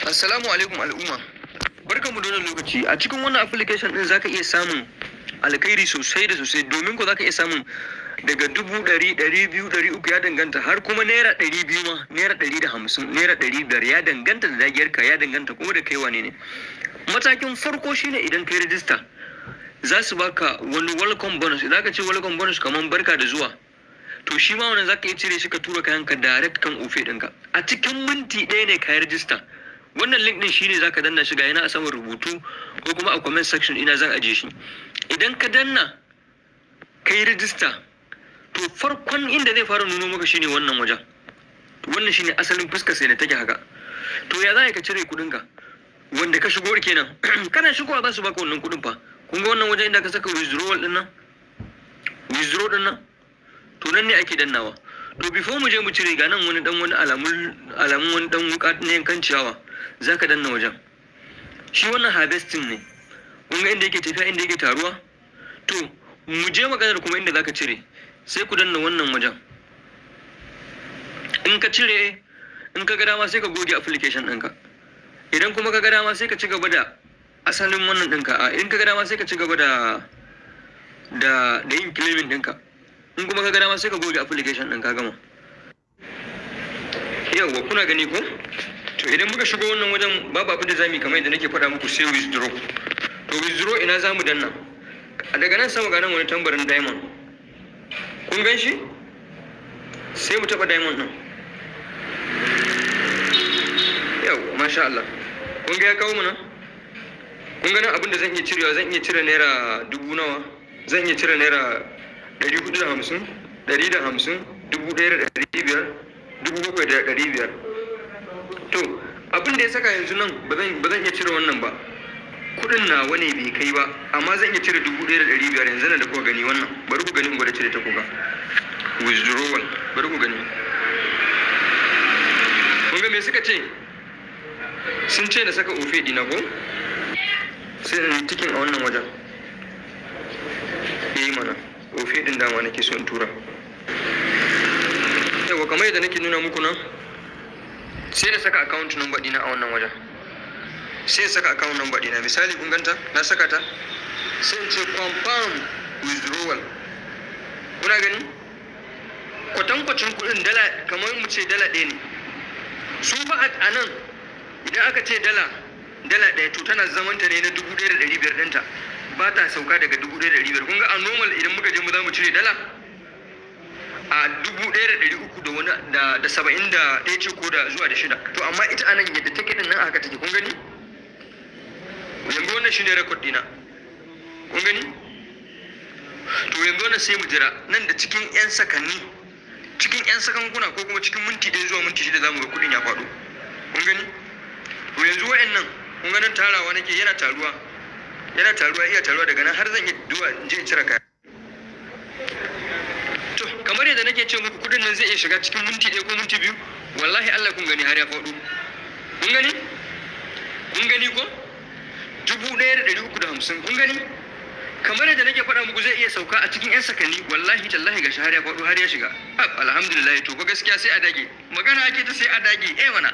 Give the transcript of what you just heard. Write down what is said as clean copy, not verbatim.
Assalamu alaikum al'umma. Barkanmu da wannan lokaci. A cikin wannan application din zaka iya samun alkhairi sosai da sosai, domin ko zaka iya samun daga 100, 200, 300 ya danganta, har kuma naira 200 ma, naira 150, naira 500 ya danganta da dagiyarka, ya danganta kuma da kai wane ne. Matakin farko shine idan kai register za su baka wani welcome bonus. Idan ka ce welcome bonus kaman barka da zuwa, to shi ma wannan zaka iya cire shi ka tura kayanka direct kan ofe ɗinka. A cikin minti ɗaya ne ka yi register. Wannan link din shine zaka danna shi, ga yana a saman rubutu ko kuma a comment section ina zan aje shi. Idan ka danna kai register, to farkon inda zai fara nuno maka shine wannan wajen. Wannan shine asalin fuskar sai da take haka. To ya za ka cire kudin ka wanda ka shigo kenan. Kana shigowa za su baka wannan kudin fa. Kun ga wannan wajen inda ka saka withdrawal din nan, withdraw din nan, to nan ne ake dannawa. To before mu je mu cire, ga nan wani alamun wani dan wuka ne kan ciyawa, zaka danna wajen. Shi wannan harvesting ne. Kun ga inda yake tafiya, inda yake taruwa. To mu je maganar kuma inda zaka cire, sai ku danna wannan wajen. In ka cire, in ka ga dama sai ka goge application ɗinka. Idan kuma ka ga dama sai ka ci gaba da asalin wannan ɗinka. In ka ga dama sai ka ci gaba da yin claiming ɗinka. In kuma ka ga dama sai ka goge application ɗin, ka gama. Yawwa, kuna gani ko? To idan muka shigo wannan wajen, babu abin da zamu yi kamar yadda nake faɗa muku, sai withdraw. To withdraw ina zamu danna? Daga nan sama ga nan wani tambarin diamond. Kun gan shi? Sai mu taɓa diamond ɗin. Yawwa, masha Allah. Kun ga ya kawo mu nan? Kun ga nan abin da zan iya cirewa, zan iya cire naira 1000 nawa? Zan iya cire naira 450, 150, 1500, 7500. To abin da ya saka yanzu nan ba zan iya cire wannan ba. Kudin nawa ne bai kai ba, amma zan iya cire 1500 yanzu nan da kuka gani wannan. Bari ku gani in gwada cire ta kuka. Withdrawal. Bari ku gani. Kun ga me suka ce? Sun ce na saka ofe dina ko? Sai in tikin a wannan wajen. Mana. Ofe din dama nake so in tura. Yawa, kamar yadda nake nuna muku nan, sai na saka account number dina a wannan wajen. Sai saka account number dina, misali kun ganta na saka ta, sai in ce confirm withdrawal. Kuna gani kwatankwacin kudin dala, kamar mu ce dala 1 ne. Su fa a nan idan aka ce dala 1, to tana zamanta ne na 1500 ɗinta, ba ta sauka daga 1500. Kun ga a normal idan muka je mu za mu cire dala a 1300 da wani da 71 ce ko da zuwa da 6. To amma ita anan yadda take din nan haka take. Kun gani yanzu wannan shine record dina. Kun gani? To yanzu wannan sai mu jira nan da cikin 'yan sakanni, cikin 'yan sakankuna ko kuma cikin minti 1 zuwa minti 6 za mu ga kudin ya faɗo. Kun gani? To yanzu wa'annan kun ganin tarawa nake, yana taruwa iya taruwa, daga nan har zan yi duwa in je in cire kaya. To kamar yadda nake ce muku, kudin nan zai iya shiga cikin minti 1 ko minti 2. Wallahi Allah, kun gani har ya faɗo. Kun gani ko 1350. kun gani kamar yadda nake faɗa muku, zai iya sauka a cikin 'yan sakanni. Wallahi tallahi gashi har ya faɗo, har ya shiga. Alhamdulillah. To ko gaskiya sai a dage, magana ake ta sai a dage. Mana